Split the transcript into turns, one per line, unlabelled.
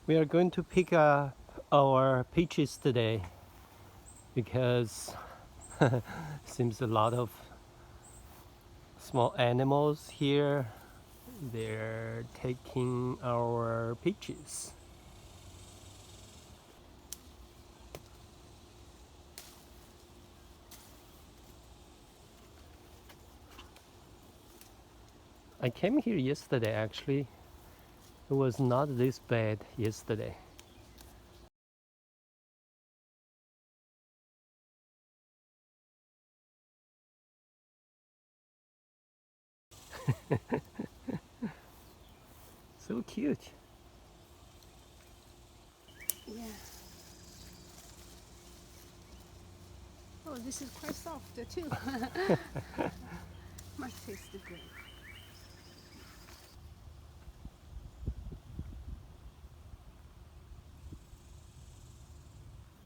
We are going to pick up our peaches today because seems a lot of small animals here. They're taking our peaches. I came here yesterday actually. It was not this bad yesterday. So cute.
Yeah. Oh, this is quite soft too. Must taste great.